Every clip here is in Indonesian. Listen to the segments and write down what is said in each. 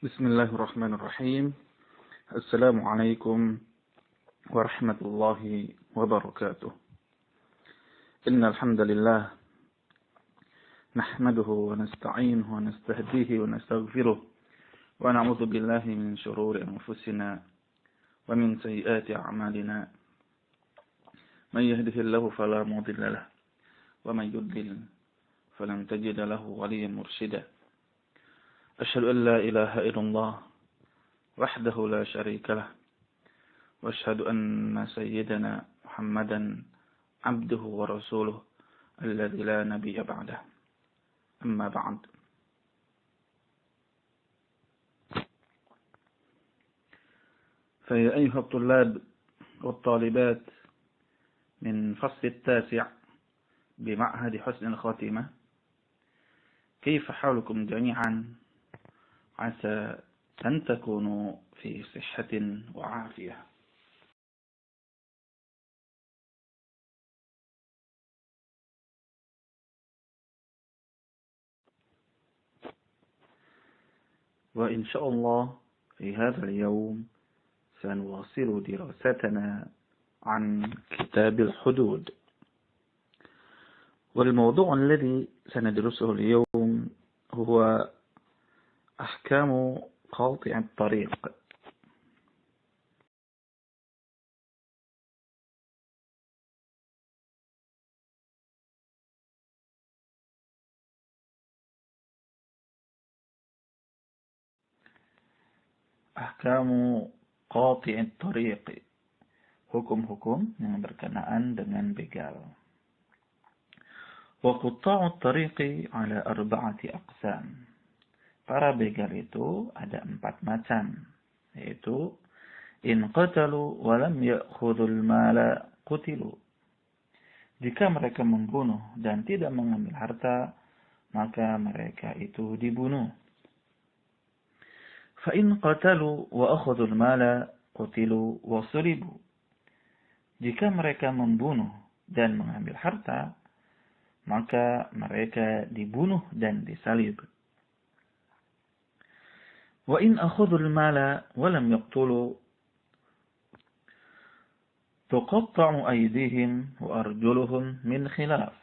بسم الله الرحمن الرحيم. السلام عليكم ورحمة الله وبركاته. إن الحمد لله نحمده ونستعينه ونستهديه ونستغفره ونعوذ بالله من شرور أنفسنا ومن سيئات أعمالنا. من يهده الله فلا مضل له ومن يضلل فلن تجد له وليا مرشدا. أشهد أن لا إله إلا الله وحده لا شريك له وأشهد أن سيدنا محمدا عبده ورسوله الذي لا نبي بعده. أما بعد، فيا أيها الطلاب والطالبات من فصل التاسع بمعهد حسن الخاتمة، كيف حالكم جميعا؟ عسى أن تكونوا في صحة وعافية. وإن شاء الله في هذا اليوم سنواصل دراستنا عن كتاب الحدود، والموضوع الذي سندرسه اليوم هو أحكام قاطع الطريق. أحكام قاطع الطريق, hukum-hukum yang berkenaan dengan begal. وقطاع الطريق على 4 أقسام. Para begal itu ada 4 macam, yaitu in qatalu wa lam ya'khudhul mala qutilu. Jika mereka membunuh dan tidak mengambil harta, maka mereka itu dibunuh. Fa in qatalu wa akhadhul mala qutilu wa sulibu. Jika mereka membunuh dan mengambil harta, maka mereka dibunuh dan disalib. Wa in akhadhul mala wa lam yaqtulu tuqatta'u aydihim wa arjuluhum min khilaf.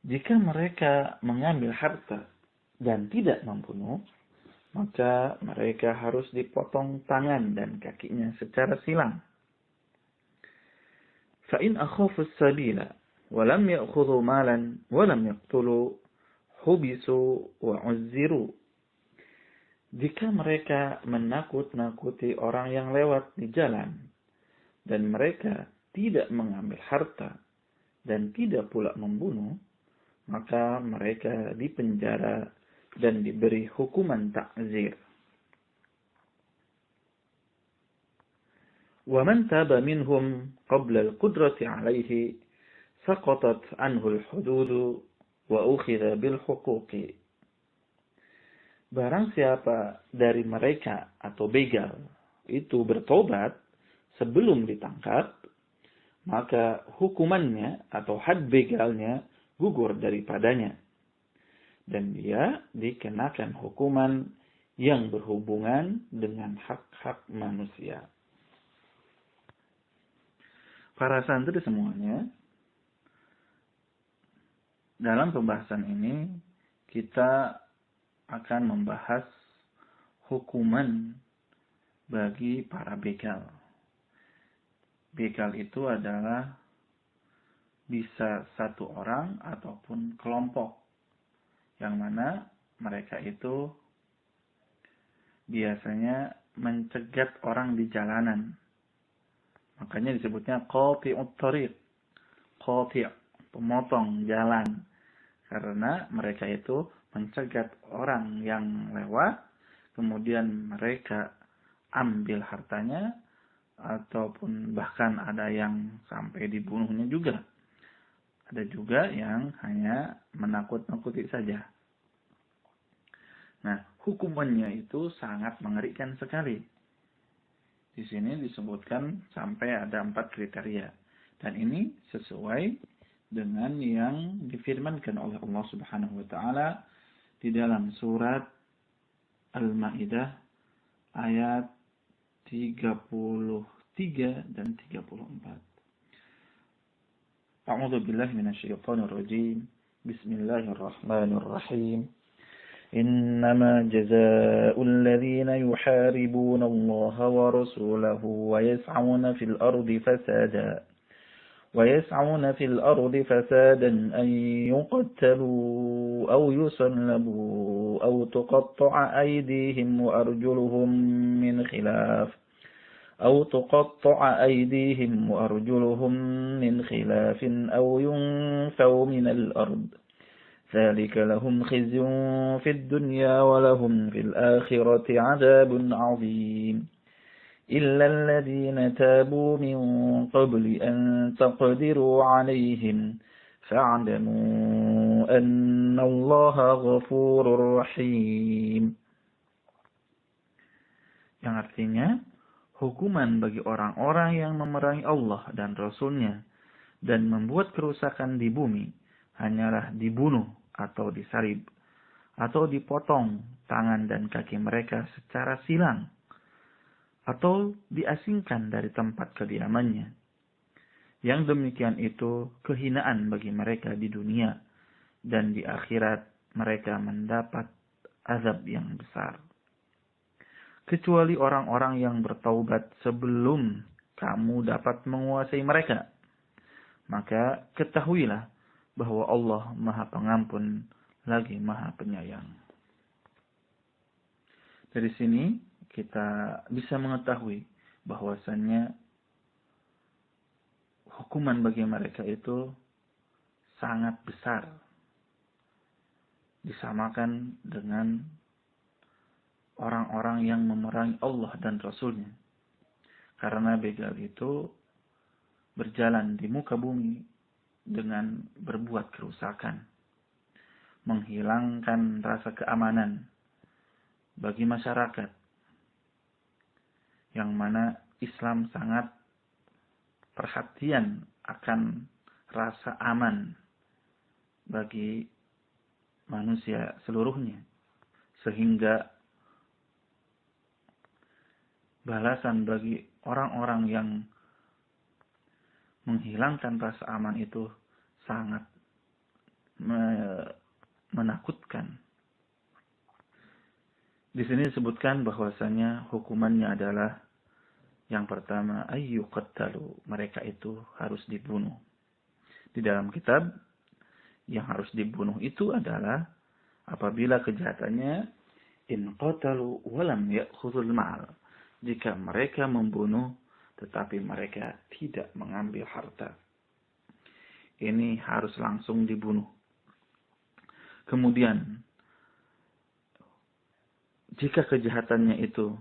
Jika mereka mengambil harta dan tidak membunuh, maka mereka harus dipotong tangan dan kakinya secara silang. Fa in akhafu as-sabila wa lam ya'khudhu malan wa lam yaqtulu hubisu wa 'uzziru. Jika mereka menakut-nakuti orang yang lewat di jalan dan mereka tidak mengambil harta dan tidak pula membunuh, maka mereka dipenjara dan diberi hukuman ta'zir. Wa man taba minhum qabla al-qudrati 'alayhi saqatat anhu al-hudud wa ukhidha bil huquqi. Barang siapa dari mereka atau begal itu bertobat sebelum ditangkap, maka hukumannya atau had begalnya gugur daripadanya, dan dia dikenakan hukuman yang berhubungan dengan hak-hak manusia. Para santri semuanya, dalam pembahasan ini kita akan membahas hukuman bagi para begal. Begal itu adalah bisa satu orang ataupun kelompok, yang mana mereka itu biasanya mencegat orang di jalanan. Makanya disebutnya qati'ut thariq. Qati', pemotong jalan. Karena mereka itu mencegat orang yang lewat, kemudian mereka ambil hartanya, ataupun bahkan ada yang sampai dibunuhnya juga. Ada juga yang hanya menakut-nakuti saja. Nah, hukumannya itu sangat mengerikan sekali. Di sini disebutkan sampai ada 4 kriteria. Dan ini sesuai dengan yang difirmankan oleh Allah Subhanahu wa taala di dalam surat Al-Maidah ayat 33 dan 34. A'udzu billahi minasyaitonir rajim. Bismillahirrahmanirrahim. إنما جزاء الذين يحاربون الله ورسوله ويسعون في الأرض فسادا أن يقتلوا أو يصلبوا أو تقطع أيديهم وأرجلهم من خلاف أو ينفوا من الأرض ذلك لهم خزي في الدنيا ولهم في الآخرة عذاب عظيم إلا الذين تابوا من قبل أن تقدروا عليهم فاعلموا أن الله غفور رحيم. Yang artinya, hukuman bagi orang-orang yang memerangi Allah dan Rasul-Nya dan membuat kerusakan di bumi hanyalah dibunuh atau disalib atau dipotong tangan dan kaki mereka secara silang atau diasingkan dari tempat kediamannya. Yang demikian itu kehinaan bagi mereka di dunia dan di akhirat mereka mendapat azab yang besar. Kecuali orang-orang yang bertaubat sebelum kamu dapat menguasai mereka. Maka ketahuilah bahwa Allah Maha Pengampun lagi Maha Penyayang. Dari sini kita bisa mengetahui bahwasannya hukuman bagi mereka itu sangat besar. Disamakan dengan orang-orang yang memerangi Allah dan Rasul-Nya. Karena begal itu berjalan di muka bumi dengan berbuat kerusakan, menghilangkan rasa keamanan bagi masyarakat, yang mana Islam sangat perhatian akan rasa aman bagi manusia seluruhnya, sehingga balasan bagi orang-orang yang menghilangkan rasa aman itu sangat menakutkan. Di sini disebutkan bahwasanya hukumannya adalah yang pertama ayyuqattalu, mereka itu harus dibunuh. Di dalam kitab yang harus dibunuh itu adalah apabila kejahatannya in qatalu wa lam ya'khudhul mal, jika mereka membunuh tetapi mereka tidak mengambil harta. Ini harus langsung dibunuh. Kemudian, jika kejahatannya itu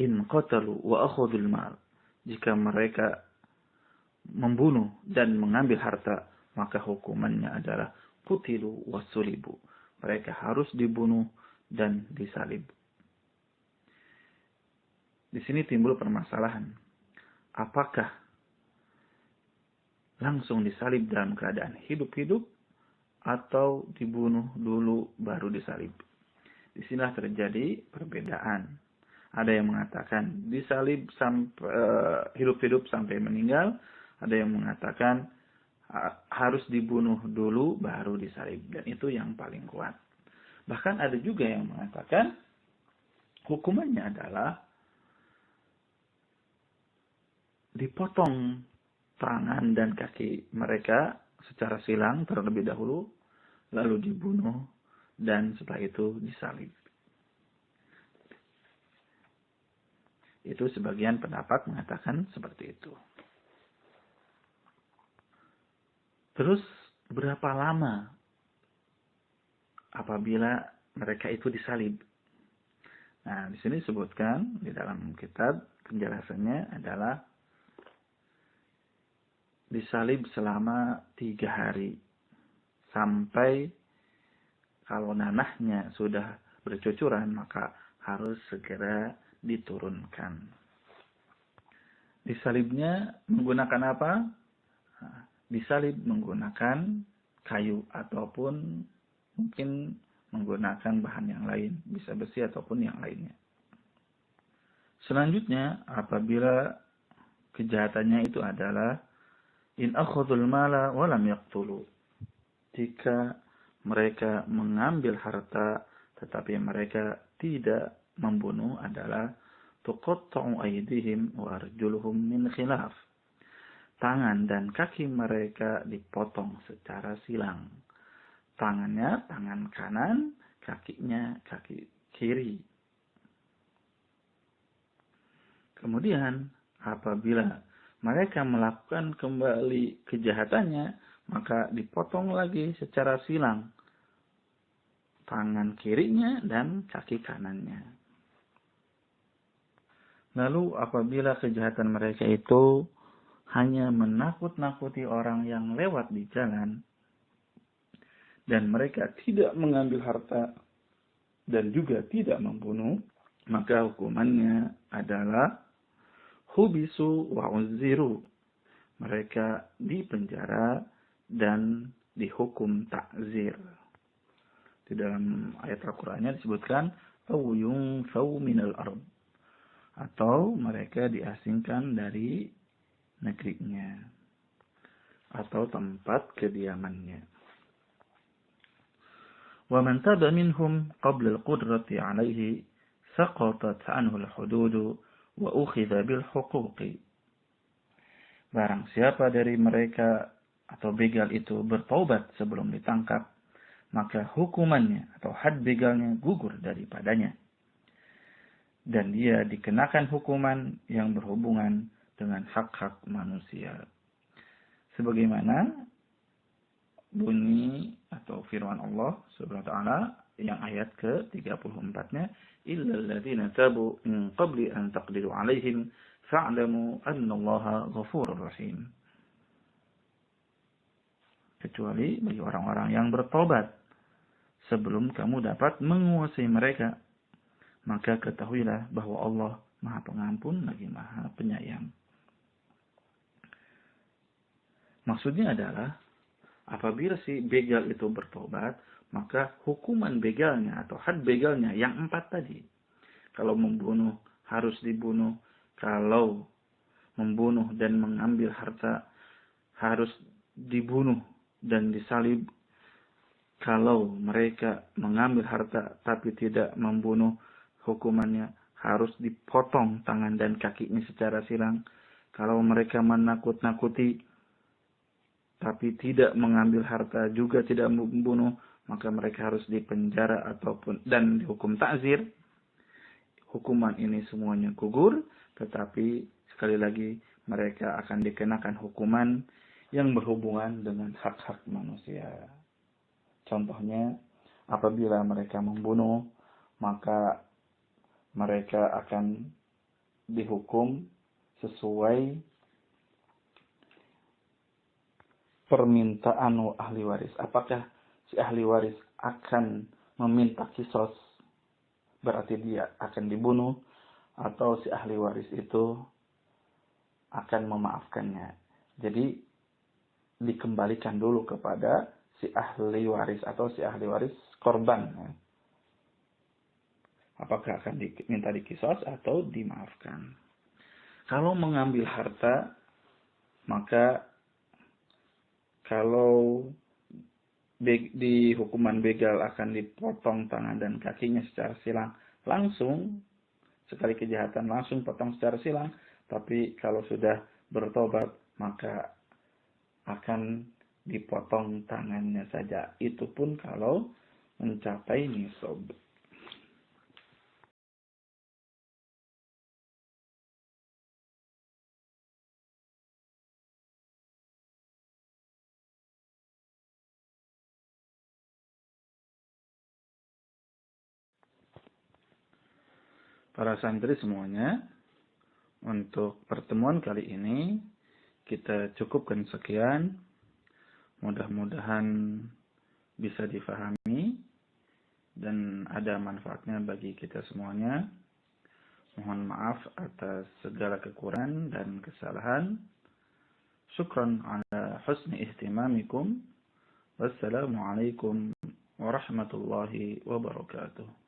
in qatalu wa akhadhul mal, jika mereka membunuh dan mengambil harta, maka hukumannya adalah qutilu wasulibu. Mereka harus dibunuh dan disalib. Di sini timbul permasalahan. Apakah langsung disalib dalam keadaan hidup-hidup atau dibunuh dulu baru disalib? Di sinilah terjadi perbedaan. Ada yang mengatakan disalib sampai hidup-hidup sampai meninggal, ada yang mengatakan harus dibunuh dulu baru disalib, dan itu yang paling kuat. Bahkan ada juga yang mengatakan hukumannya adalah dipotong tangan dan kaki mereka secara silang terlebih dahulu, lalu dibunuh, dan setelah itu disalib. Itu sebagian pendapat mengatakan seperti itu. Terus berapa lama apabila mereka itu disalib? Nah, di sini disebutkan di dalam kitab penjelasannya adalah disalib selama 3 hari. Sampai kalau nanahnya sudah bercucuran, maka harus segera diturunkan. Disalibnya menggunakan apa? Disalib menggunakan kayu ataupun mungkin menggunakan bahan yang lain, bisa besi ataupun yang lainnya. Selanjutnya, apabila kejahatannya itu adalah in akhadhul mala wa lam yaqtulu. Jika mereka mengambil harta tetapi mereka tidak membunuh adalah tuqatta'u aydihim wa arjuluhum min khilaf. Tangan dan kaki mereka dipotong secara silang. Tangannya tangan kanan, kakinya kaki kiri. Kemudian apabila mereka melakukan kembali kejahatannya, maka dipotong lagi secara silang tangan kirinya dan kaki kanannya. Lalu apabila kejahatan mereka itu hanya menakut-nakuti orang yang lewat di jalan, dan mereka tidak mengambil harta dan juga tidak membunuh, maka hukumannya adalah hubisu wa uzziru. Mereka dipenjara dan dihukum ta'zir. Di dalam ayat Al-Qur'annya disebutkan aw yunfaw minal ard, atau mereka diasingkan dari negerinya atau tempat kediamannya. ومن تاب منهم قبل القدرة عليه سقطت عنه الحدود وأخذ بالحقوق. Barang siapa dari mereka atau begal itu bertaubat sebelum ditangkap, maka hukumannya atau had begalnya gugur daripadanya. Dan dia dikenakan hukuman yang berhubungan dengan hak-hak manusia. Sebagaimana bunyi atau firman Allah Subhanahu wa taala yang ayat ke-34-nya, illal ladzina tabu min qabli an taqdiru alaihim fa'lamu annallaha ghafurur rahim. Kecuali bagi orang-orang yang bertobat sebelum kamu dapat menguasai mereka, maka ketahuilah bahwa Allah Maha Pengampun lagi Maha Penyayang. Maksudnya adalah apabila si begal itu bertobat, maka hukuman begalnya atau had begalnya yang 4 tadi. Kalau membunuh harus dibunuh, kalau membunuh dan mengambil harta harus dibunuh dan disalib. Kalau mereka mengambil harta tapi tidak membunuh, hukumannya harus dipotong tangan dan kakinya secara silang. Kalau mereka menakut-nakuti tapi tidak mengambil harta juga tidak membunuh, maka mereka harus dipenjara ataupun dan dihukum ta'zir. Hukuman ini semuanya gugur, tetapi sekali lagi mereka akan dikenakan hukuman yang berhubungan dengan hak-hak manusia. Contohnya, apabila mereka membunuh, maka mereka akan dihukum sesuai permintaan ahli waris. Apakah si ahli waris akan meminta kisos, berarti dia akan dibunuh, atau si ahli waris itu akan memaafkannya. Jadi dikembalikan dulu kepada si ahli waris atau si ahli waris korban. Apakah akan diminta dikisos atau dimaafkan. Kalau mengambil harta, maka kalau di hukuman begal akan dipotong tangan dan kakinya secara silang, langsung sekali kejahatan langsung potong secara silang. Tapi kalau sudah bertobat, maka akan dipotong tangannya saja. Itu pun kalau mencapai nisab. Para santri semuanya, untuk pertemuan kali ini kita cukupkan sekian. Mudah-mudahan bisa difahami dan ada manfaatnya bagi kita semuanya. Mohon maaf atas segala kekurangan dan kesalahan. Syukran ala husni ihtimamikum. Wassalamualaikum warahmatullahi wabarakatuh.